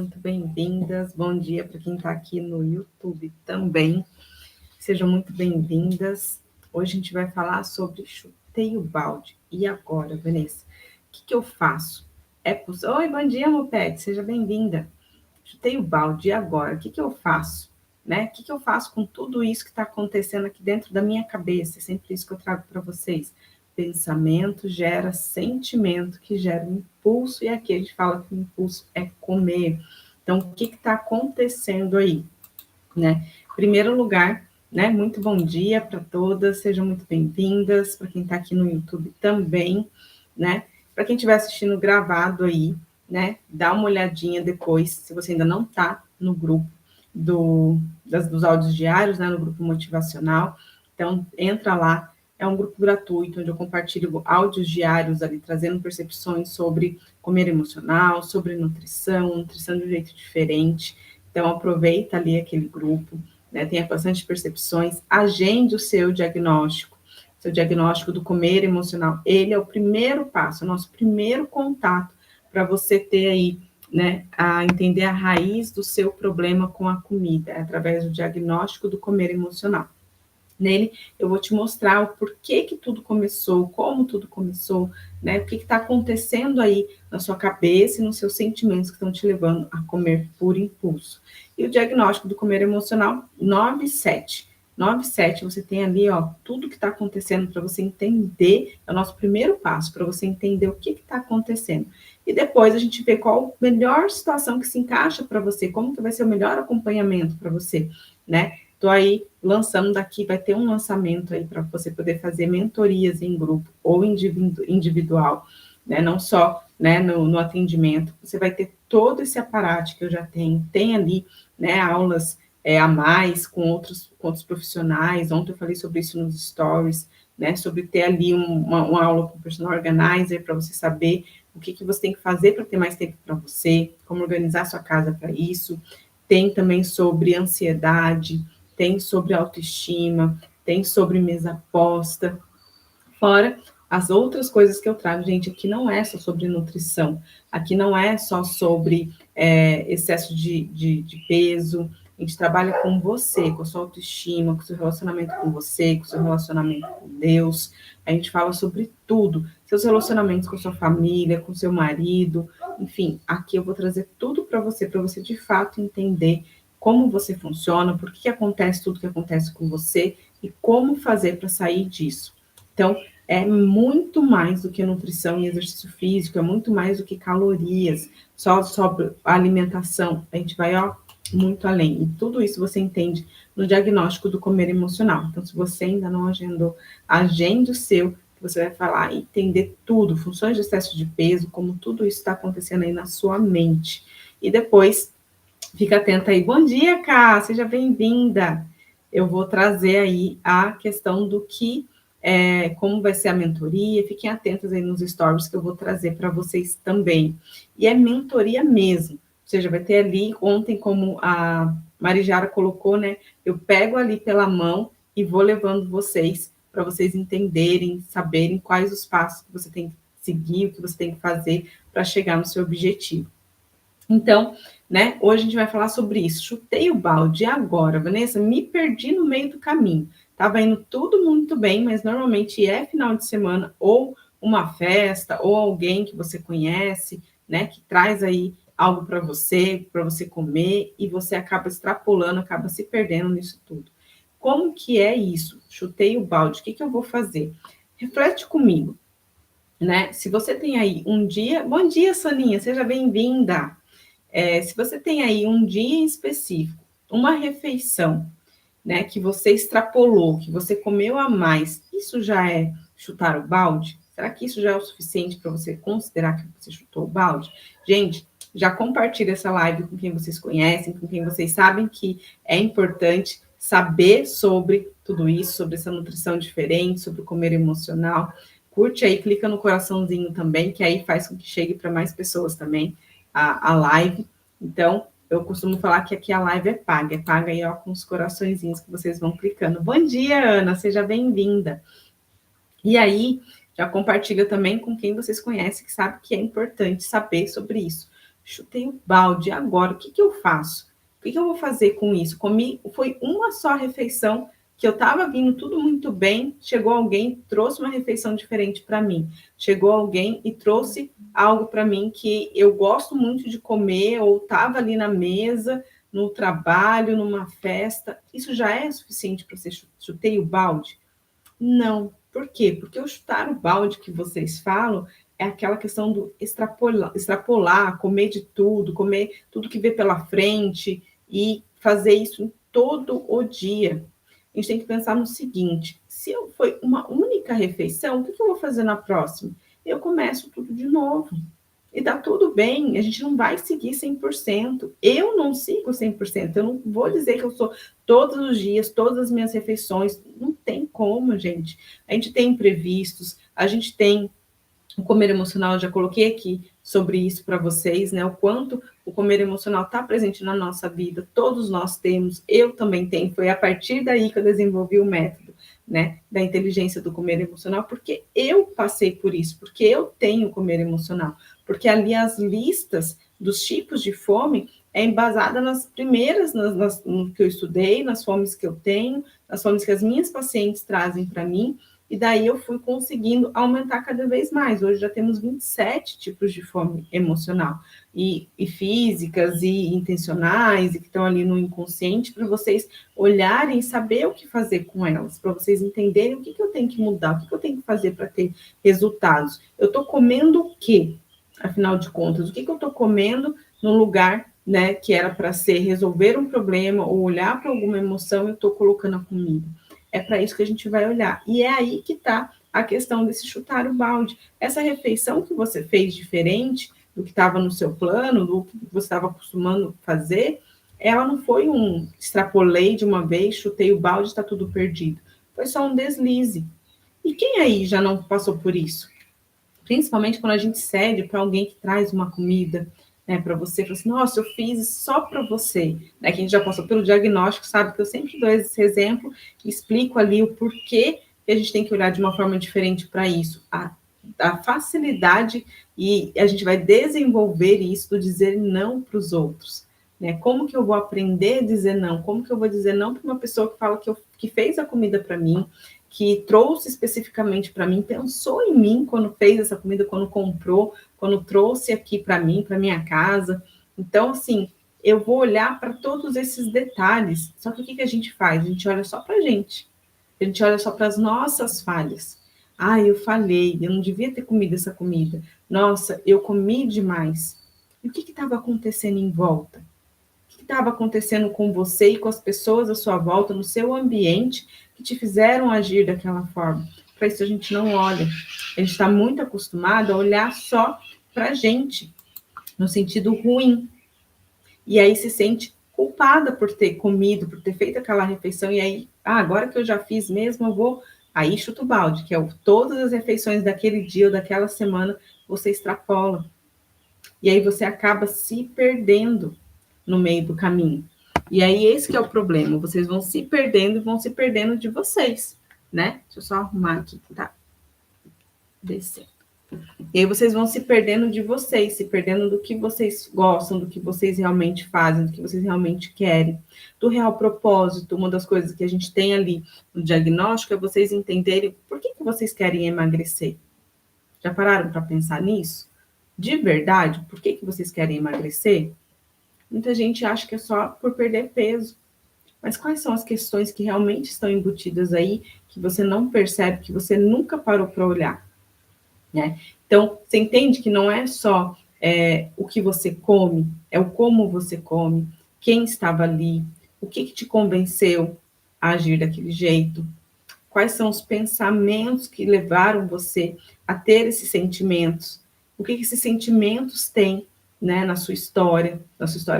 muito bem-vindas. Bom dia para quem está aqui no YouTube também. Sejam muito bem-vindas. Hoje a gente vai falar sobre chutei o balde. E agora, Vanessa? O que eu faço? Oi, bom dia, Moped. Seja bem-vinda. Chutei o balde. E agora? O que eu faço? Né? O que eu faço com tudo isso que está acontecendo aqui dentro da minha cabeça? É sempre isso que eu trago para vocês. Pensamento gera sentimento, que gera um impulso, e aqui a gente fala que o impulso é comer. Então, o que está acontecendo aí? Né? Em primeiro lugar, né, muito bom dia para todas, sejam muito bem-vindas, para quem está aqui no YouTube também, né? Para quem estiver assistindo gravado aí, né, dá uma olhadinha depois, se você ainda não está no grupo dos áudios diários, né, no grupo motivacional, então entra lá. É um grupo gratuito, onde eu compartilho áudios diários ali, trazendo percepções sobre comer emocional, sobre nutrição de um jeito diferente. Então, aproveita ali aquele grupo, né, tenha bastante percepções, agende o seu diagnóstico do comer emocional. Ele é o primeiro passo, o nosso primeiro contato para você ter aí, né, a entender a raiz do seu problema com a comida, através do diagnóstico do comer emocional. Nele, eu vou te mostrar o porquê que tudo começou, como tudo começou, né? O que está acontecendo aí na sua cabeça e nos seus sentimentos que estão te levando a comer por impulso. E o diagnóstico do comer emocional, 9-7. 9-7, você tem ali, ó, tudo que está acontecendo para você entender, é o nosso primeiro passo, para você entender o que está acontecendo. E depois a gente vê qual a melhor situação que se encaixa para você, como que vai ser o melhor acompanhamento para você, né? Estou aí lançando daqui, vai ter um lançamento aí para você poder fazer mentorias em grupo ou individual, né? Não só, né, no atendimento. Você vai ter todo esse aparato que eu já tenho. Tem ali, né, aulas a mais com outros profissionais. Ontem eu falei sobre isso nos stories, né? Sobre ter ali uma aula com o personal organizer para você saber o que você tem que fazer para ter mais tempo para você, como organizar sua casa para isso. Tem também sobre ansiedade, tem sobre autoestima, tem sobre mesa posta, fora as outras coisas que eu trago. Gente, aqui não é só sobre nutrição, aqui não é só sobre excesso de peso, a gente trabalha com você, com a sua autoestima, com o seu relacionamento com você, com o seu relacionamento com Deus, a gente fala sobre tudo, seus relacionamentos com sua família, com seu marido, enfim, aqui eu vou trazer tudo para você de fato entender como você funciona, por que acontece tudo que acontece com você e como fazer para sair disso. Então, é muito mais do que nutrição e exercício físico, é muito mais do que calorias, só sobre a alimentação. A gente vai, ó, muito além. E tudo isso você entende no diagnóstico do comer emocional. Então, se você ainda não agendou, agende o seu, que você vai falar e entender tudo, funções de excesso de peso, como tudo isso está acontecendo aí na sua mente. E depois, fica atenta aí. Bom dia, Ká, seja bem-vinda. Eu vou trazer aí a questão do que, como vai ser a mentoria. Fiquem atentos aí nos stories que eu vou trazer para vocês também. E é mentoria mesmo. Ou seja, vai ter ali, ontem, como a Marijara colocou, né? Eu pego ali pela mão e vou levando vocês, para vocês entenderem, saberem quais os passos que você tem que seguir, o que você tem que fazer para chegar no seu objetivo. Então, né, hoje a gente vai falar sobre isso. Chutei o balde. E agora, Vanessa, me perdi no meio do caminho. Estava indo tudo muito bem, mas normalmente é final de semana ou uma festa ou alguém que você conhece, né, que traz aí algo para você comer, e você acaba extrapolando, acaba se perdendo nisso tudo. Como que é isso? Chutei o balde. O que eu vou fazer? Reflete comigo, né? Se você tem aí um dia... Bom dia, Soninha, seja bem-vinda. Se você tem aí um dia em específico, uma refeição, né, que você extrapolou, que você comeu a mais, isso já é chutar o balde? Será que isso já é o suficiente para você considerar que você chutou o balde? Gente, já compartilha essa live com quem vocês conhecem, com quem vocês sabem que é importante saber sobre tudo isso, sobre essa nutrição diferente, sobre o comer emocional. Curte aí, clica no coraçãozinho também, que aí faz com que chegue para mais pessoas também a live. Então, eu costumo falar que aqui a live é paga aí, ó, com os coraçõezinhos que vocês vão clicando. Bom dia, Ana, seja bem-vinda. E aí, já compartilha também com quem vocês conhecem, que sabe que é importante saber sobre isso. chutei o balde, agora, o que que eu faço? O que que eu vou fazer com isso? Comi, foi uma só refeição que eu estava vindo tudo muito bem, chegou alguém, trouxe uma refeição diferente para mim. Chegou alguém e trouxe algo para mim que eu gosto muito de comer, ou estava ali na mesa, no trabalho, numa festa. Isso já é suficiente para você chutei o balde? Não. Por quê? Porque o chutar o balde que vocês falam é aquela questão do extrapolar, comer de tudo, comer tudo que vê pela frente e fazer isso todo o dia. A gente tem que pensar no seguinte: se foi uma única refeição, o que eu vou fazer na próxima? Eu começo tudo de novo. E tá tudo bem, a gente não vai seguir 100%. Eu não sigo 100%. Eu não vou dizer que eu sou todos os dias, todas as minhas refeições. Não tem como, gente. A gente tem imprevistos, a gente tem o comer emocional, eu já coloquei aqui sobre isso para vocês, né? O quanto o comer emocional está presente na nossa vida, todos nós temos, eu também tenho. Foi a partir daí que eu desenvolvi o método, né, da inteligência do comer emocional, porque eu passei por isso, porque eu tenho comer emocional, porque ali as listas dos tipos de fome é embasada nas primeiras, no que eu estudei, nas fomes que eu tenho, nas fomes que as minhas pacientes trazem para mim. E daí eu fui conseguindo aumentar cada vez mais. Hoje já temos 27 tipos de fome emocional, e físicas, e intencionais, e que estão ali no inconsciente, para vocês olharem e saber o que fazer com elas, para vocês entenderem o que eu tenho que mudar, o que eu tenho que fazer para ter resultados. Eu estou comendo o quê? Afinal de contas, o que eu estou comendo no lugar, né, que era para ser resolver um problema ou olhar para alguma emoção, eu estou colocando a comida. É para isso que a gente vai olhar. E é aí que está a questão desse chutar o balde. Essa refeição que você fez diferente do que estava no seu plano, do que você estava acostumando fazer, ela não foi um extrapolei de uma vez, chutei o balde, está tudo perdido. Foi só um deslize. E quem aí já não passou por isso? Principalmente quando a gente cede para alguém que traz uma comida, né, para você, fala assim, nossa, eu fiz só para você, né, que a gente já passou pelo diagnóstico, sabe que eu sempre dou esse exemplo, explico ali o porquê que a gente tem que olhar de uma forma diferente para isso, a facilidade, e a gente vai desenvolver isso do dizer não para os outros, né, como que eu vou aprender a dizer não, como que eu vou dizer não para uma pessoa que fala que fez a comida para mim, que trouxe especificamente para mim, pensou em mim quando fez essa comida, quando comprou, quando trouxe aqui para mim, para minha casa. Então, assim, eu vou olhar para todos esses detalhes. Só que o que a gente faz? A gente olha só para a gente. A gente olha só para as nossas falhas. Ah, eu falhei, eu não devia ter comido essa comida. Nossa, eu comi demais. E o que estava acontecendo em volta? O que estava acontecendo com você e com as pessoas à sua volta, no seu ambiente, que te fizeram agir daquela forma? Para isso a gente não olha. A gente está muito acostumado a olhar só para a gente, no sentido ruim. E aí se sente culpada por ter comido, por ter feito aquela refeição, e aí, agora que eu já fiz mesmo, eu vou... Aí chuta o balde, que é todas as refeições daquele dia ou daquela semana, você extrapola. E aí você acaba se perdendo no meio do caminho. E aí esse que é o problema, vocês vão se perdendo e vão se perdendo de vocês, né? Deixa eu só arrumar aqui, tá? Descer. E aí vocês vão se perdendo de vocês, se perdendo do que vocês gostam, do que vocês realmente fazem, do que vocês realmente querem, do real propósito. Uma das coisas que a gente tem ali no diagnóstico é vocês entenderem por que vocês querem emagrecer. Já pararam para pensar nisso? De verdade, por que vocês querem emagrecer? Muita gente acha que é só por perder peso. Mas quais são as questões que realmente estão embutidas aí, que você não percebe, que você nunca parou para olhar, né? Então, você entende que não é só o que você come, é o como você come, quem estava ali, o que te convenceu a agir daquele jeito, quais são os pensamentos que levaram você a ter esses sentimentos, o que esses sentimentos têm, né, na sua história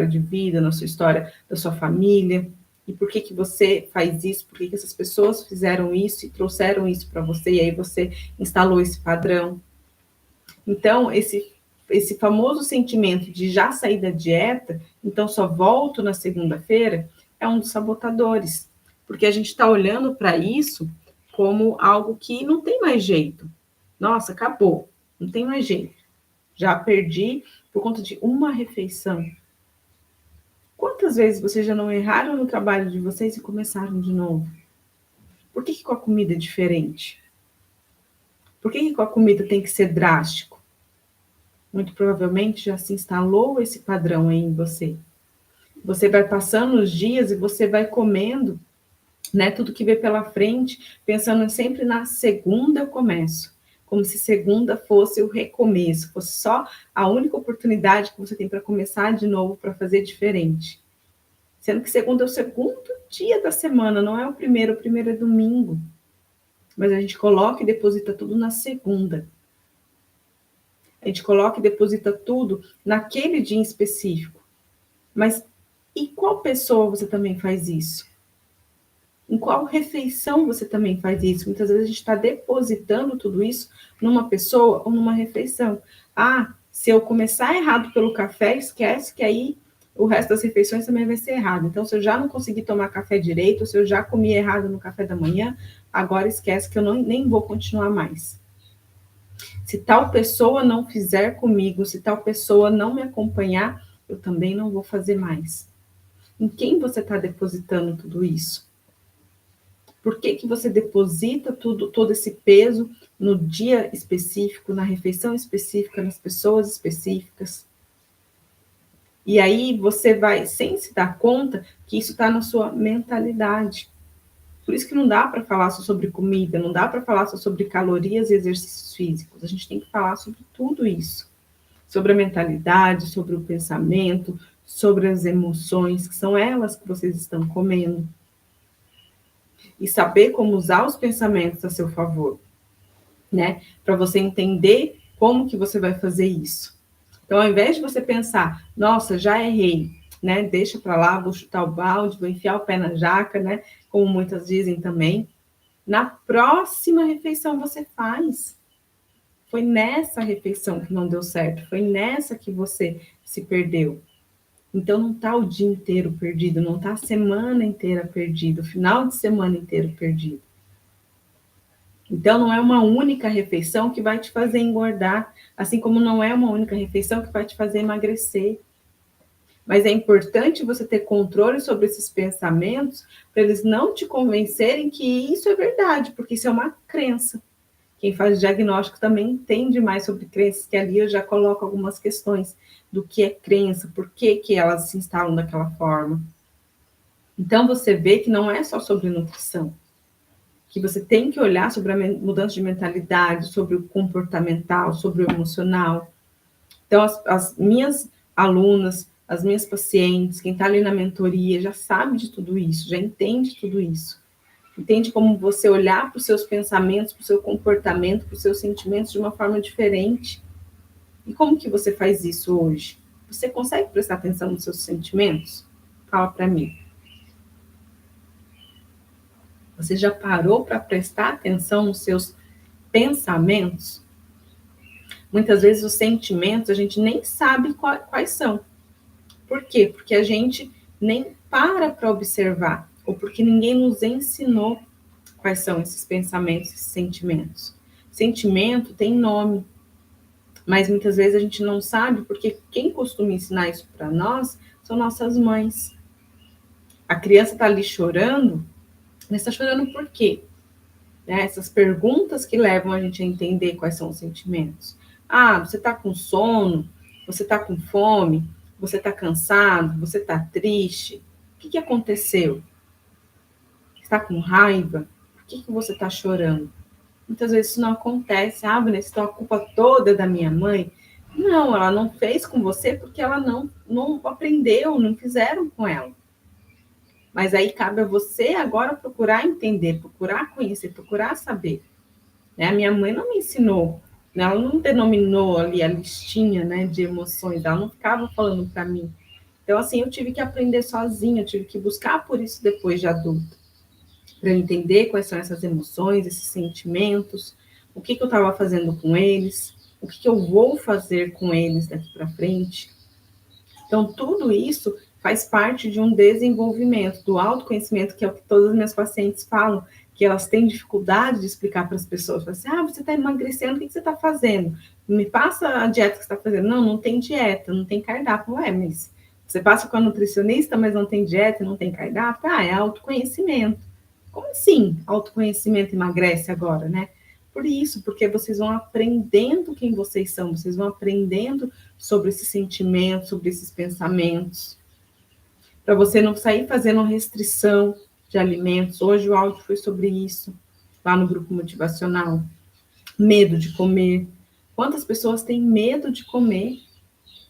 de vida, na sua história da sua família, e por que você faz isso, por que essas pessoas fizeram isso e trouxeram isso para você, e aí você instalou esse padrão. Então, esse famoso sentimento de já sair da dieta, então só volto na segunda-feira, é um dos sabotadores, porque a gente está olhando para isso como algo que não tem mais jeito. Nossa, acabou, não tem mais jeito. Já perdi, por conta de uma refeição. Quantas vezes vocês já não erraram no trabalho de vocês e começaram de novo? Por que com a comida é diferente? Por que com a comida tem que ser drástico? Muito provavelmente já se instalou esse padrão aí em você. Você vai passando os dias e você vai comendo, né, tudo que vê pela frente, pensando sempre na segunda eu começo. Como se segunda fosse o recomeço, fosse só a única oportunidade que você tem para começar de novo, para fazer diferente. Sendo que segunda é o segundo dia da semana, não é o primeiro é domingo. Mas a gente coloca e deposita tudo na segunda. A gente coloca e deposita tudo naquele dia em específico. Mas e qual pessoa você também faz isso? Em qual refeição você também faz isso? Muitas vezes a gente está depositando tudo isso numa pessoa ou numa refeição. Ah, se eu começar errado pelo café, esquece que aí o resto das refeições também vai ser errado. Então, se eu já não consegui tomar café direito, se eu já comi errado no café da manhã, agora esquece que eu nem vou continuar mais. Se tal pessoa não fizer comigo, se tal pessoa não me acompanhar, eu também não vou fazer mais. Em quem você está depositando tudo isso? Por que você deposita todo esse peso no dia específico, na refeição específica, nas pessoas específicas? E aí você vai, sem se dar conta, que isso está na sua mentalidade. Por isso que não dá para falar só sobre comida, não dá para falar só sobre calorias e exercícios físicos. A gente tem que falar sobre tudo isso. Sobre a mentalidade, sobre o pensamento, sobre as emoções, que são elas que vocês estão comendo. E saber como usar os pensamentos a seu favor, né? Para você entender como que você vai fazer isso. Então, ao invés de você pensar, nossa, já errei, né? Deixa para lá, vou chutar o balde, vou enfiar o pé na jaca, né? Como muitas dizem também. Na próxima refeição você faz. Foi nessa refeição que não deu certo, foi nessa que você se perdeu. Então, não está o dia inteiro perdido, não está a semana inteira perdido, o final de semana inteiro perdido. Então, não é uma única refeição que vai te fazer engordar, assim como não é uma única refeição que vai te fazer emagrecer. Mas é importante você ter controle sobre esses pensamentos, para eles não te convencerem que isso é verdade, porque isso é uma crença. Quem faz diagnóstico também entende mais sobre crenças, que ali eu já coloco algumas questões do que é crença, por que elas se instalam daquela forma. Então, você vê que não é só sobre nutrição, que você tem que olhar sobre a mudança de mentalidade, sobre o comportamental, sobre o emocional. Então, as minhas alunas, as minhas pacientes, quem está ali na mentoria, já sabe de tudo isso, já entende tudo isso. Entende como você olhar para os seus pensamentos, para o seu comportamento, para os seus sentimentos de uma forma diferente. E como que você faz isso hoje? Você consegue prestar atenção nos seus sentimentos? Fala para mim. Você já parou para prestar atenção nos seus pensamentos? Muitas vezes os sentimentos a gente nem sabe quais são. Por quê? Porque a gente nem para observar, ou porque ninguém nos ensinou quais são esses pensamentos, esses sentimentos. Sentimento tem nome, mas muitas vezes a gente não sabe, porque quem costuma ensinar isso para nós são nossas mães. A criança está ali chorando, mas está chorando por quê? Né? Essas perguntas que levam a gente a entender quais são os sentimentos. Ah, você está com sono, você está com fome, você está cansado, você está triste. O que aconteceu? Está com raiva? Por que você está chorando? Muitas vezes isso não acontece. Ah, Vanessa, então a culpa toda é da minha mãe. Não, ela não fez com você porque ela não aprendeu, não fizeram com ela. Mas aí cabe a você agora procurar entender, procurar conhecer, procurar saber. Né? A minha mãe não me ensinou, né? Ela não denominou ali a listinha, né, de emoções, ela não ficava falando para mim. Então, assim, eu tive que aprender sozinha, eu tive que buscar por isso depois de adulta, para entender quais são essas emoções, esses sentimentos, o que eu estava fazendo com eles, o que eu vou fazer com eles daqui para frente. Então, tudo isso faz parte de um desenvolvimento, do autoconhecimento, que é o que todas as minhas pacientes falam, que elas têm dificuldade de explicar para as pessoas. Falam assim, você está emagrecendo, o que você está fazendo? Me passa a dieta que você está fazendo. Não, não tem dieta, não tem cardápio. Ué, mas você passa com a nutricionista, mas não tem dieta, não tem cardápio? Ah, é autoconhecimento. Como assim autoconhecimento emagrece agora, né? Por isso, porque vocês vão aprendendo quem vocês são, vocês vão aprendendo sobre esses sentimentos, sobre esses pensamentos, para você não sair fazendo restrição de alimentos. Hoje o áudio foi sobre isso, lá no grupo motivacional. Medo de comer. Quantas pessoas têm medo de comer?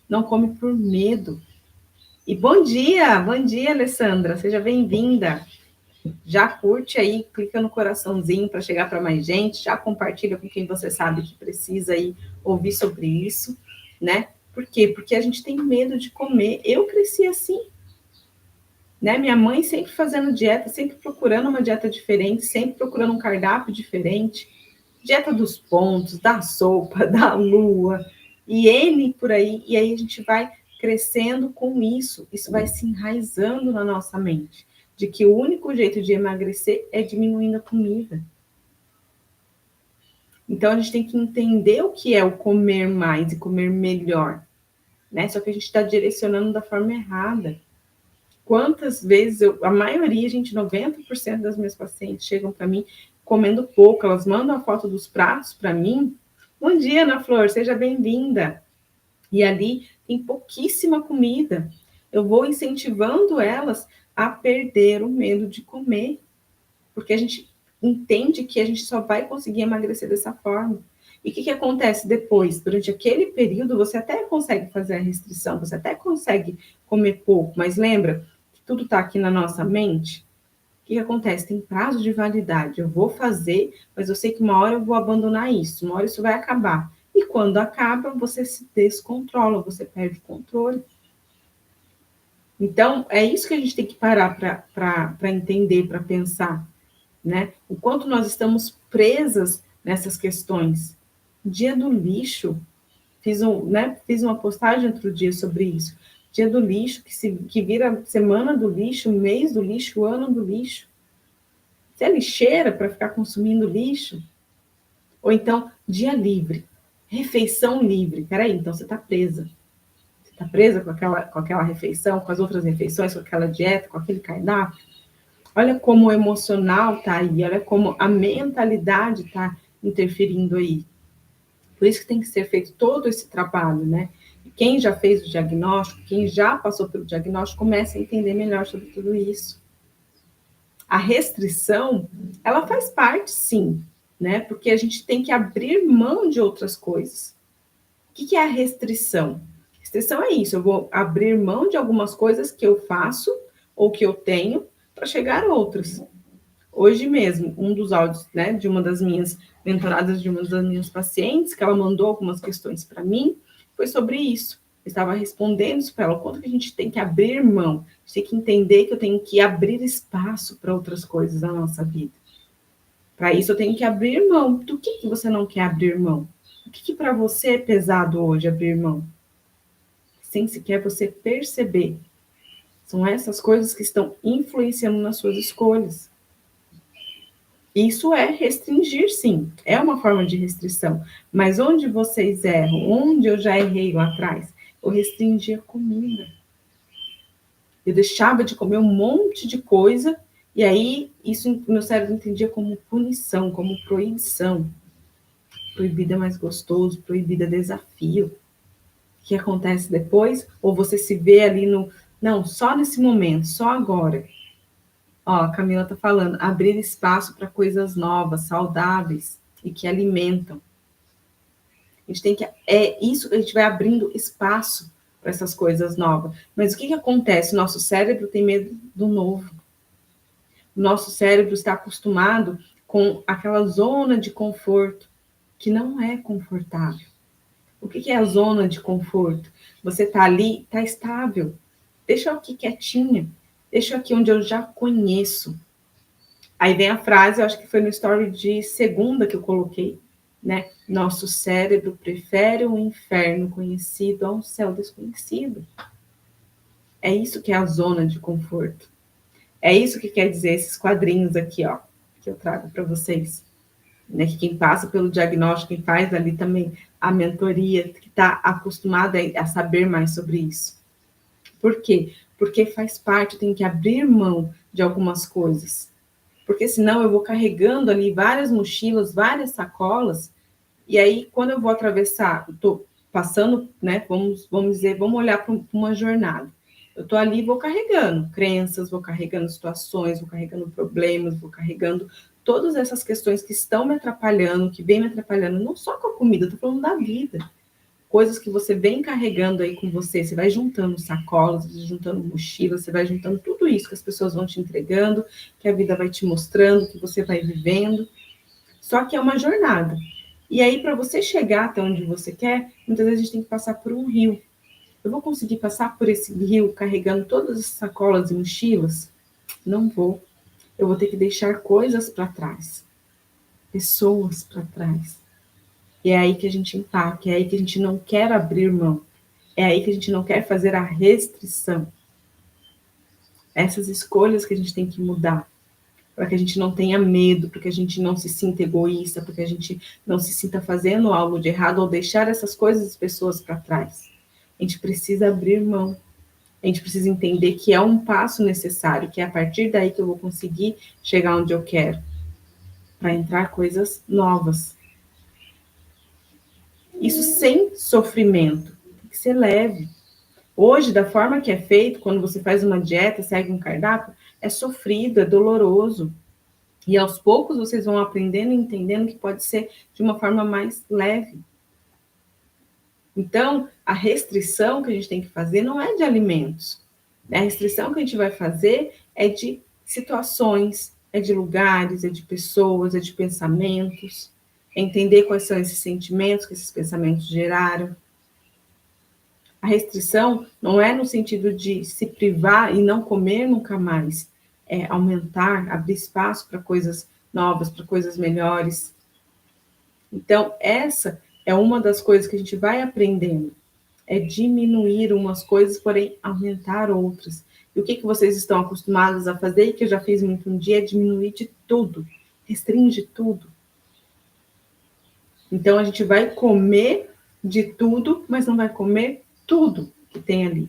Não come por medo. E bom dia, Alessandra, seja bem-vinda. Já curte aí, clica no coraçãozinho para chegar para mais gente, já compartilha com quem você sabe que precisa aí ouvir sobre isso, né? Por quê? Porque a gente tem medo de comer. Eu cresci assim, né? Minha mãe sempre fazendo dieta, sempre procurando uma dieta diferente, sempre procurando um cardápio diferente. Dieta dos pontos, da sopa, da lua, e N por aí. E aí a gente vai crescendo com isso. Isso vai se enraizando na nossa mente. De que o único jeito de emagrecer é diminuindo a comida. Então a gente tem que entender o que é o comer mais e comer melhor, né? Só que a gente está direcionando da forma errada. Quantas vezes a maioria, gente, 90% das minhas pacientes chegam para mim comendo pouco, elas mandam a foto dos pratos para mim. Bom dia, Ana Flor, seja bem-vinda. E ali tem pouquíssima comida. Eu vou incentivando elas a perder o medo de comer, porque a gente entende que a gente só vai conseguir emagrecer dessa forma. E o que acontece depois? Durante aquele período, você até consegue fazer a restrição, você até consegue comer pouco, mas lembra que tudo está aqui na nossa mente? O que acontece? Tem prazo de validade. Eu vou fazer, mas eu sei que uma hora eu vou abandonar isso, uma hora isso vai acabar. E quando acaba, você se descontrola, você perde o controle. Então, é isso que a gente tem que parar para entender, para pensar, né? O quanto nós estamos presas nessas questões. Dia do lixo, fiz uma postagem outro dia sobre isso. Dia do lixo, que vira semana do lixo, mês do lixo, ano do lixo. Você é lixeira para ficar consumindo lixo? Ou então, dia livre, refeição livre. Peraí, então você está presa. Você está presa com aquela refeição, com as outras refeições, com aquela dieta, com aquele cardápio? Olha como o emocional está aí, olha como a mentalidade está interferindo aí. Por isso que tem que ser feito todo esse trabalho, né? E quem já fez o diagnóstico, quem já passou pelo diagnóstico, começa a entender melhor sobre tudo isso. A restrição, ela faz parte, sim, né? Porque a gente tem que abrir mão de outras coisas. O que é a restrição? Restrição é isso, eu vou abrir mão de algumas coisas que eu faço ou que eu tenho para chegar a outras. Hoje mesmo, um dos áudios, né, de uma das minhas mentoradas, de uma das minhas pacientes, que ela mandou algumas questões para mim, foi sobre isso. Eu estava respondendo isso para ela, o quanto que a gente tem que abrir mão, a gente tem que entender que eu tenho que abrir espaço para outras coisas na nossa vida. Para isso, eu tenho que abrir mão. Do que você não quer abrir mão? O que para você é pesado hoje abrir mão? Sem sequer você perceber. São essas coisas que estão influenciando nas suas escolhas. Isso é restringir, sim, é uma forma de restrição. Mas onde vocês erram, onde eu já errei lá atrás, eu restringia a comida. Eu deixava de comer um monte de coisa, e aí isso meu cérebro entendia como punição, como proibição. Proibido é mais gostoso, proibido é desafio. O que acontece depois? Ou você se vê ali no... Não, só nesse momento, só agora. Ó, a Camila está falando, abrir espaço para coisas novas, saudáveis e que alimentam. A gente tem que... É isso que a gente vai abrindo espaço para essas coisas novas. Mas o que acontece? O nosso cérebro tem medo do novo. O nosso cérebro está acostumado com aquela zona de conforto, que não é confortável. O que é a zona de conforto? Você está ali, está estável. Deixa eu aqui quietinha. Deixa eu aqui onde eu já conheço. Aí vem a frase, eu acho que foi no story de segunda que eu coloquei, né? Nosso cérebro prefere um inferno conhecido a um céu desconhecido. É isso que é a zona de conforto. É isso que quer dizer esses quadrinhos aqui, ó, que eu trago para vocês. né? Que quem passa pelo diagnóstico, quem faz ali também a mentoria, que está acostumado a saber mais sobre isso. Por quê? Porque faz parte, eu tenho que abrir mão de algumas coisas. Porque senão eu vou carregando ali várias mochilas, várias sacolas, e aí quando eu vou atravessar, estou passando, né? Vamos dizer, vamos olhar para uma jornada. Eu estou ali, vou carregando crenças, vou carregando situações, vou carregando problemas, vou carregando todas essas questões que estão me atrapalhando, que vêm me atrapalhando, não só com a comida, estou falando da vida. Coisas que você vem carregando aí com você, você vai juntando sacolas, você vai juntando mochilas, você vai juntando tudo isso que as pessoas vão te entregando, que a vida vai te mostrando, que você vai vivendo. Só que é uma jornada. E aí, para você chegar até onde você quer, muitas vezes a gente tem que passar por um rio. Eu vou conseguir passar por esse rio carregando todas as sacolas e mochilas? Não vou. Eu vou ter que deixar coisas para trás, pessoas para trás. E é aí que a gente empaca, é aí que a gente não quer abrir mão, é aí que a gente não quer fazer a restrição. Essas escolhas que a gente tem que mudar, para que a gente não tenha medo, para que a gente não se sinta egoísta, para que a gente não se sinta fazendo algo de errado ou deixar essas coisas e pessoas para trás. A gente precisa abrir mão. A gente precisa entender que é um passo necessário, que é a partir daí que eu vou conseguir chegar onde eu quero, para entrar coisas novas. Isso sem sofrimento, tem que ser leve. Hoje, da forma que é feito, quando você faz uma dieta, segue um cardápio, é sofrido, é doloroso. E aos poucos vocês vão aprendendo e entendendo que pode ser de uma forma mais leve. Então, a restrição que a gente tem que fazer não é de alimentos. A restrição que a gente vai fazer é de situações, é de lugares, é de pessoas, é de pensamentos. É entender quais são esses sentimentos que esses pensamentos geraram. A restrição não é no sentido de se privar e não comer nunca mais. É aumentar, abrir espaço para coisas novas, para coisas melhores. Então, essa é uma das coisas que a gente vai aprendendo. É diminuir umas coisas, porém aumentar outras. E o que vocês estão acostumados a fazer, e que eu já fiz muito um dia, é diminuir de tudo. Restringe tudo. Então, a gente vai comer de tudo, mas não vai comer tudo que tem ali.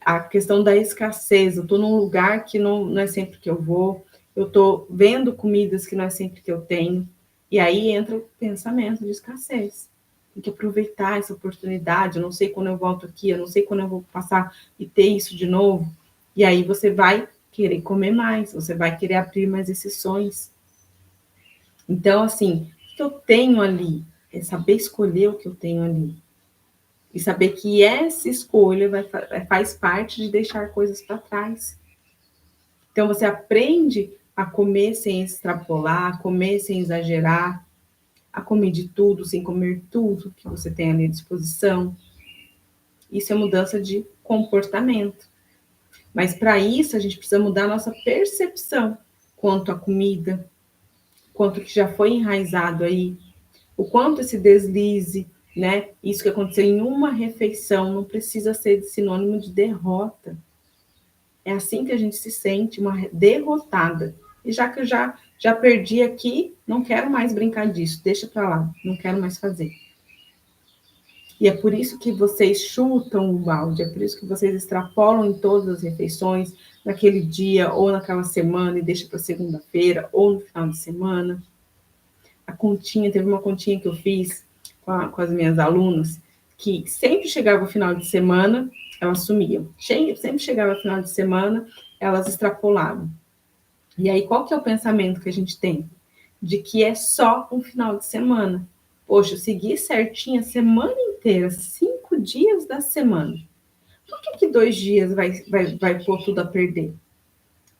A questão da escassez, eu estou num lugar que não é sempre que eu vou, eu estou vendo comidas que não é sempre que eu tenho, e aí entra o pensamento de escassez. Tem que aproveitar essa oportunidade, eu não sei quando eu volto aqui, eu não sei quando eu vou passar e ter isso de novo, e aí você vai querer comer mais, você vai querer abrir mais exceções. Então, assim, o que eu tenho ali? É saber escolher o que eu tenho ali. E saber que essa escolha faz parte de deixar coisas para trás. Então, você aprende a comer sem extrapolar, a comer sem exagerar, a comer de tudo, sem comer tudo que você tem ali à disposição. Isso é mudança de comportamento. Mas, para isso, a gente precisa mudar a nossa percepção quanto à comida, quanto que já foi enraizado aí, o quanto esse deslize, né? Isso que aconteceu em uma refeição não precisa ser sinônimo de derrota. É assim que a gente se sente, uma derrotada. E já que eu já perdi aqui, não quero mais brincar disso, deixa para lá, não quero mais fazer. E é por isso que vocês chutam o balde, é por isso que vocês extrapolam em todas as refeições, naquele dia ou naquela semana e deixa para segunda-feira ou no final de semana. A continha, teve uma continha que eu fiz com as minhas alunas, que sempre chegava o final de semana, elas sumiam. Sempre chegava o final de semana, elas extrapolavam. E aí, qual que é o pensamento que a gente tem? De que é só um final de semana. Poxa, eu segui certinho a semana inteira, 5 dias da semana. Por que 2 dias vai pôr tudo a perder?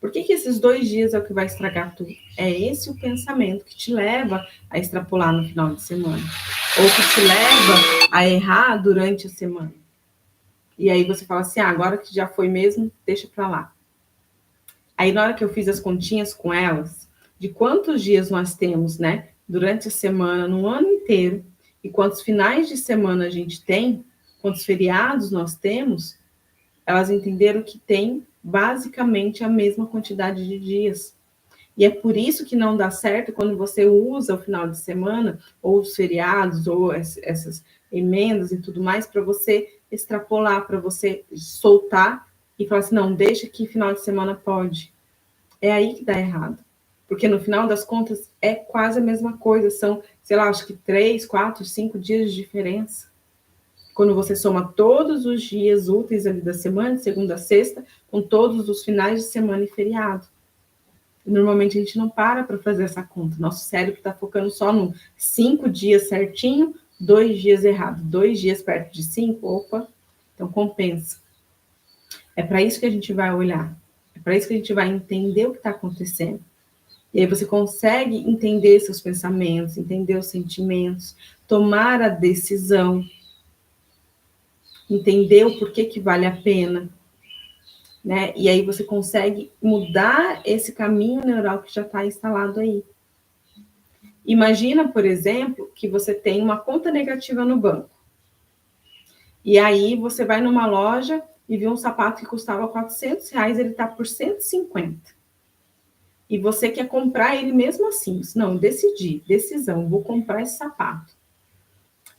Por que esses 2 dias é o que vai estragar tudo? É esse o pensamento que te leva a extrapolar no final de semana. Ou que te leva a errar durante a semana. E aí você fala assim, agora que já foi mesmo, deixa pra lá. Aí na hora que eu fiz as continhas com elas, de quantos dias nós temos, né? Durante a semana, no ano inteiro, e quantos finais de semana a gente tem, quantos feriados nós temos, elas entenderam que tem basicamente a mesma quantidade de dias. E é por isso que não dá certo quando você usa o final de semana, ou os feriados, ou essas emendas e tudo mais, para você extrapolar, para você soltar e falar assim, não, deixa que final de semana pode. É aí que dá errado. Porque no final das contas é quase a mesma coisa, são, sei lá, acho que 3, 4, 5 dias de diferença. Quando você soma todos os dias úteis ali da semana, de segunda a sexta, com todos os finais de semana e feriado. Normalmente a gente não para fazer essa conta. Nosso cérebro está focando só no 5 dias certinho, 2 dias errado. 2 dias perto de 5, opa, então compensa. É para isso que a gente vai olhar. É para isso que a gente vai entender o que está acontecendo. E aí você consegue entender seus pensamentos, entender os sentimentos, tomar a decisão, entender o porquê que vale a pena, né? E aí você consegue mudar esse caminho neural que já está instalado aí. Imagina, por exemplo, que você tem uma conta negativa no banco. E aí você vai numa loja e vê um sapato que custava R$400, ele está por 150. E você quer comprar ele mesmo assim. Não, decisão, vou comprar esse sapato.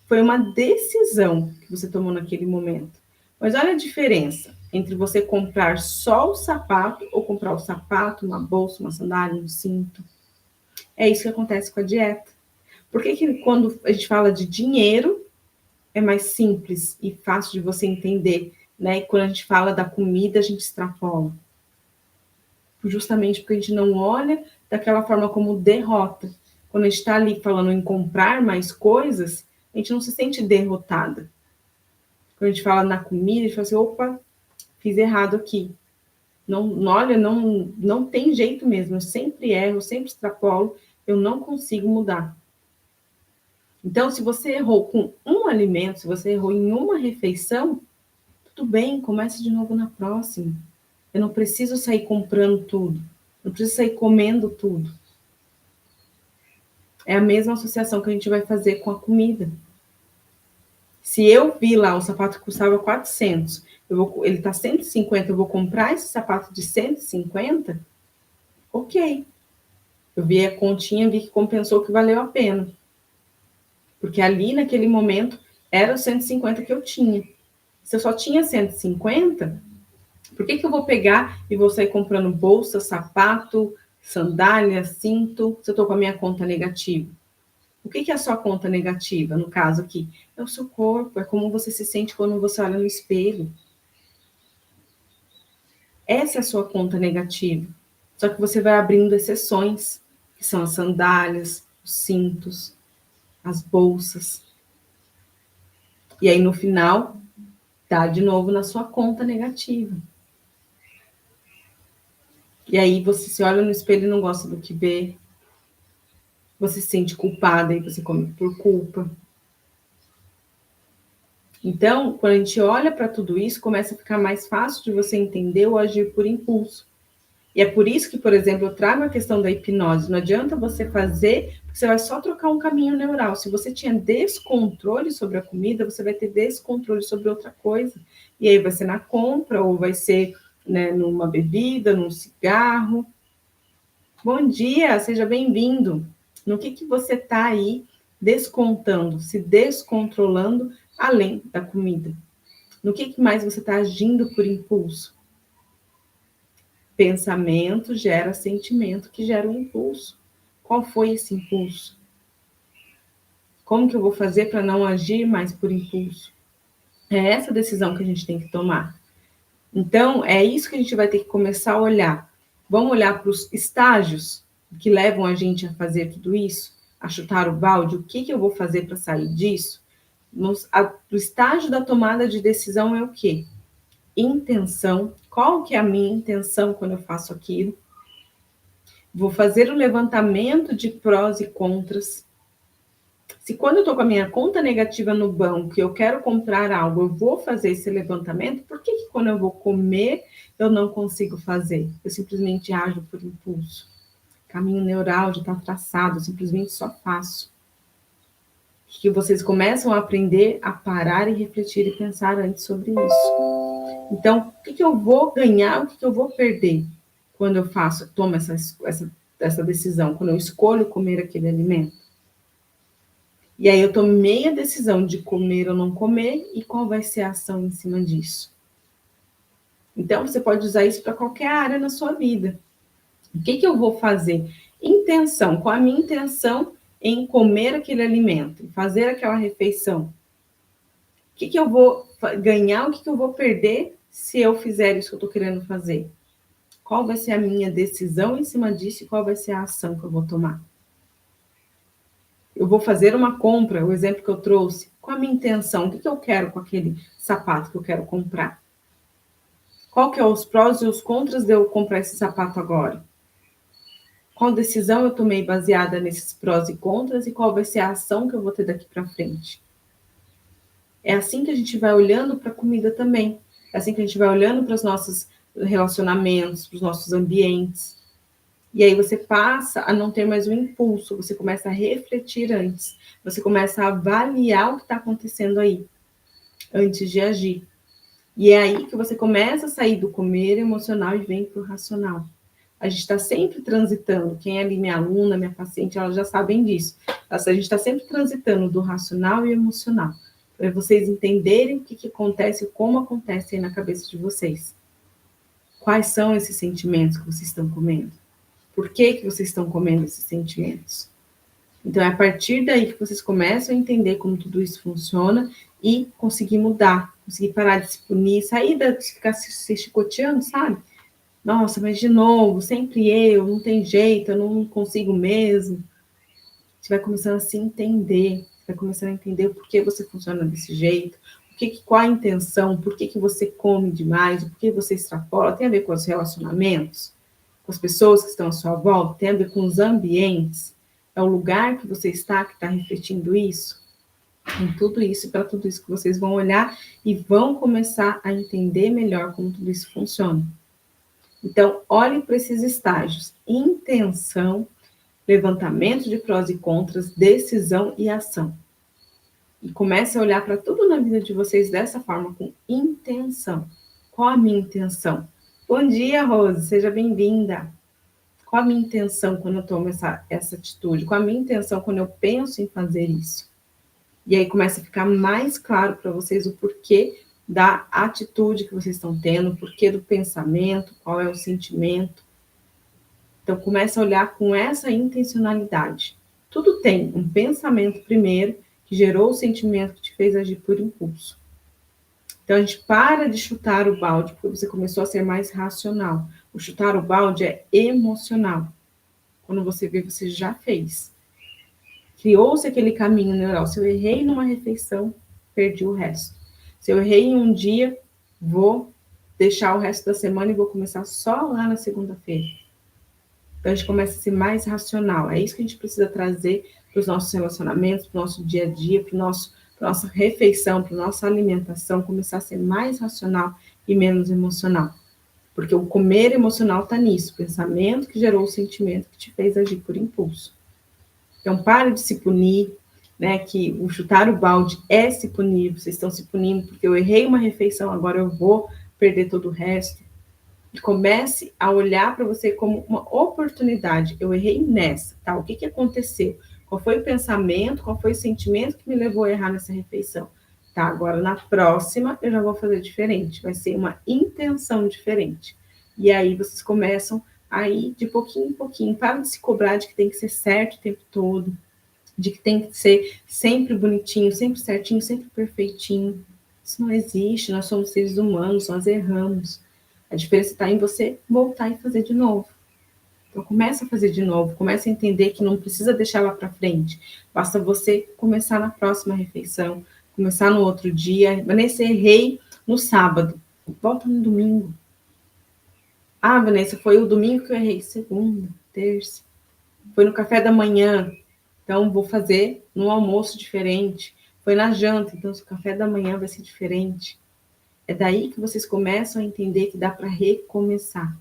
Foi uma decisão que você tomou naquele momento. Mas olha a diferença entre você comprar só o sapato ou comprar o sapato, uma bolsa, uma sandália, um cinto. É isso que acontece com a dieta. Por que quando a gente fala de dinheiro, é mais simples e fácil de você entender, né? E quando a gente fala da comida, a gente extrapola. Justamente porque a gente não olha daquela forma como derrota. Quando a gente está ali falando em comprar mais coisas, a gente não se sente derrotada. Quando a gente fala na comida, a gente fala assim, opa, fiz errado aqui. Não, olha, não tem jeito mesmo, eu sempre erro, eu sempre extrapolo, eu não consigo mudar. Então, se você errou com um alimento, se você errou em uma refeição, tudo bem, comece de novo na próxima. Eu não preciso sair comprando tudo, não preciso sair comendo tudo. É a mesma associação que a gente vai fazer com a comida. Se eu vi lá um sapato que custava 400, ele está 150, eu vou comprar esse sapato de 150? Ok. Eu vi a continha, vi que compensou, que valeu a pena. Porque ali, naquele momento, era os 150 que eu tinha. Se eu só tinha 150, por que eu vou pegar e vou sair comprando bolsa, sapato, sandália, cinto, se eu estou com a minha conta negativa? O que é a sua conta negativa, no caso aqui? É o seu corpo, é como você se sente quando você olha no espelho. Essa é a sua conta negativa. Só que você vai abrindo exceções, que são as sandálias, os cintos, as bolsas. E aí, no final, dá de novo na sua conta negativa. E aí, você se olha no espelho e não gosta do que vê. Você se sente culpada e você come por culpa. Então, quando a gente olha para tudo isso, começa a ficar mais fácil de você entender ou agir por impulso. E é por isso que, por exemplo, eu trago a questão da hipnose. Não adianta você fazer, porque você vai só trocar um caminho neural. Se você tinha descontrole sobre a comida, você vai ter descontrole sobre outra coisa. E aí vai ser na compra, ou vai ser, né, numa bebida, num cigarro. Bom dia, seja bem-vindo. No que você está aí descontando, se descontrolando além da comida? No que mais você está agindo por impulso? Pensamento gera sentimento, que gera um impulso. Qual foi esse impulso? Como que eu vou fazer para não agir mais por impulso? É essa decisão que a gente tem que tomar. Então, é isso que a gente vai ter que começar a olhar. Vamos olhar para os estágios que levam a gente a fazer tudo isso? A chutar o balde? O que eu vou fazer para sair disso? O estágio da tomada de decisão é o quê? Intenção. Qual que é a minha intenção quando eu faço aquilo? Vou fazer o levantamento de prós e contras. Se quando eu estou com a minha conta negativa no banco e eu quero comprar algo, eu vou fazer esse levantamento, por que quando eu vou comer eu não consigo fazer? Eu simplesmente ajo por impulso. Caminho neural já está traçado, eu simplesmente só faço. Que vocês começam a aprender a parar e refletir e pensar antes sobre isso. Então, o que eu vou ganhar, o que eu vou perder quando eu tomo essa dessa decisão, quando eu escolho comer aquele alimento. E aí eu tomei a decisão de comer ou não comer, e qual vai ser a ação em cima disso? Então, você pode usar isso para qualquer área na sua vida. O que eu vou fazer? Intenção. Qual a minha intenção em comer aquele alimento, em fazer aquela refeição? O que eu vou ganhar, o que eu vou perder se eu fizer isso que eu estou querendo fazer? Qual vai ser a minha decisão em cima disso e qual vai ser a ação que eu vou tomar? Eu vou fazer uma compra, o exemplo que eu trouxe, com a minha intenção, o que eu quero com aquele sapato que eu quero comprar? Qual que é os prós e os contras de eu comprar esse sapato agora? Qual decisão eu tomei baseada nesses prós e contras e qual vai ser a ação que eu vou ter daqui para frente? É assim que a gente vai olhando para a comida também. É assim que a gente vai olhando para os nossos relacionamentos, para os nossos ambientes. E aí você passa a não ter mais o impulso, você começa a refletir antes. Você começa a avaliar o que está acontecendo aí, antes de agir. E é aí que você começa a sair do comer emocional e vem para o racional. A gente está sempre transitando, quem é ali minha aluna, minha paciente, elas já sabem disso. A gente está sempre transitando do racional e emocional, para vocês entenderem o que acontece, como acontece aí na cabeça de vocês. Quais são esses sentimentos que vocês estão comendo? Por que vocês estão comendo esses sentimentos? Então, é a partir daí que vocês começam a entender como tudo isso funciona e conseguir mudar, conseguir parar de se punir, sair de ficar se chicoteando, sabe? Nossa, mas de novo, sempre eu, não tem jeito, eu não consigo mesmo. Você vai começando a se entender, você vai começando a entender o porquê você funciona desse jeito, qual a intenção, por que você come demais, por que você extrapola, tem a ver com os relacionamentos, com as pessoas que estão à sua volta, tem a ver com os ambientes, é o lugar que você está que está refletindo isso. Em tudo isso, para tudo isso que vocês vão olhar e vão começar a entender melhor como tudo isso funciona. Então, olhem para esses estágios: intenção, levantamento de prós e contras, decisão e ação. E comece a olhar para tudo na vida de vocês dessa forma, com intenção. Qual a minha intenção? Bom dia, Rose, seja bem-vinda. Qual a minha intenção quando eu tomo essa atitude? Qual a minha intenção quando eu penso em fazer isso? E aí começa a ficar mais claro para vocês o porquê da atitude que vocês estão tendo, o porquê do pensamento, qual é o sentimento. Então, começa a olhar com essa intencionalidade. Tudo tem um pensamento primeiro, que gerou o sentimento que te fez agir por impulso. Então, a gente para de chutar o balde, porque você começou a ser mais racional. O chutar o balde é emocional. Quando você vê, você já fez. Criou-se aquele caminho neural. Se eu errei numa refeição, perdi o resto. Se eu errei em um dia, vou deixar o resto da semana e vou começar só lá na segunda-feira. Então, a gente começa a ser mais racional. É isso que a gente precisa trazer para os nossos relacionamentos, para o nosso dia a dia, para a nossa refeição, para a nossa alimentação, começar a ser mais racional e menos emocional. Porque o comer emocional está nisso, o pensamento que gerou o sentimento que te fez agir por impulso. Então, pare de se punir, né? Que o chutar o balde é se punir, vocês estão se punindo porque eu errei uma refeição, agora eu vou perder todo o resto. E comece a olhar para você como uma oportunidade. Eu errei nessa, tá? O que aconteceu? Qual foi o pensamento, qual foi o sentimento que me levou a errar nessa refeição? Tá, agora na próxima eu já vou fazer diferente, vai ser uma intenção diferente. E aí vocês começam a ir de pouquinho em pouquinho, para de se cobrar de que tem que ser certo o tempo todo, de que tem que ser sempre bonitinho, sempre certinho, sempre perfeitinho. Isso não existe, nós somos seres humanos, nós erramos. A diferença está em você voltar e fazer de novo. Então, começa a fazer de novo, começa a entender que não precisa deixar lá para frente. Basta você começar na próxima refeição, começar no outro dia. Vanessa, errei no sábado. Volta no domingo. Ah, Vanessa, foi o domingo que eu errei. Segunda, terça. Foi no café da manhã. Então, vou fazer no almoço diferente. Foi na janta, então o café da manhã vai ser diferente. É daí que vocês começam a entender que dá para recomeçar.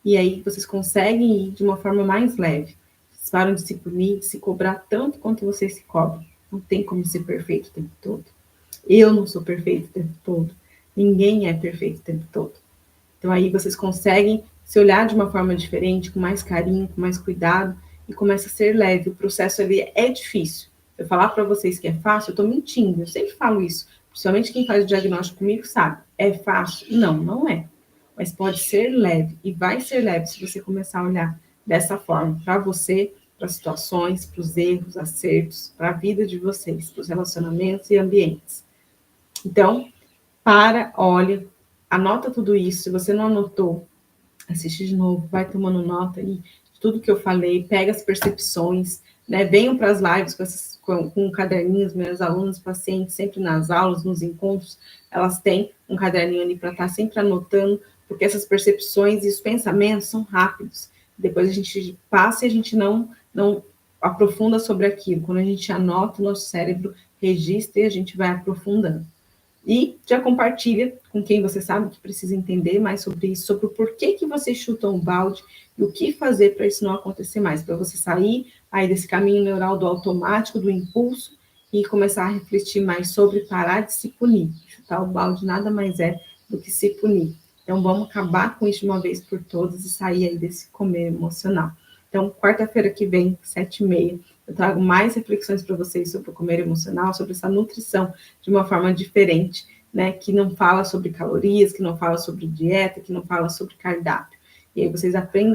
E aí vocês conseguem ir de uma forma mais leve. Vocês param de se punir, de se cobrar tanto quanto vocês se cobram. Não tem como ser perfeito o tempo todo. Eu não sou perfeito o tempo todo. Ninguém é perfeito o tempo todo. Então aí vocês conseguem se olhar de uma forma diferente, com mais carinho, com mais cuidado, e começa a ser leve. O processo ali é difícil. Eu falar para vocês que é fácil, eu estou mentindo, eu sempre falo isso. Principalmente quem faz o diagnóstico comigo sabe. É fácil? Não, não é. Mas pode ser leve, e vai ser leve se você começar a olhar dessa forma, para você, para as situações, para os erros, acertos, para a vida de vocês, para os relacionamentos e ambientes. Então, olha, anota tudo isso. Se você não anotou, assiste de novo, vai tomando nota aí de tudo que eu falei, pega as percepções, né? Venham para as lives com caderninhos, minhas alunas, pacientes, sempre nas aulas, nos encontros, elas têm um caderninho ali para estar sempre anotando, porque essas percepções e os pensamentos são rápidos. Depois a gente passa e a gente não aprofunda sobre aquilo. Quando a gente anota, o nosso cérebro registra e a gente vai aprofundando. E já compartilha com quem você sabe que precisa entender mais sobre isso, sobre o porquê que vocês chutam o balde e o que fazer para isso não acontecer mais, para você sair aí desse caminho neural do automático, do impulso, e começar a refletir mais sobre parar de se punir. Chutar o balde nada mais é do que se punir. Então vamos acabar com isso de uma vez por todas e sair aí desse comer emocional. Então, quarta-feira que vem, 7h30, eu trago mais reflexões para vocês sobre o comer emocional, sobre essa nutrição de uma forma diferente, né? Que não fala sobre calorias, que não fala sobre dieta, que não fala sobre cardápio. E aí vocês aprendem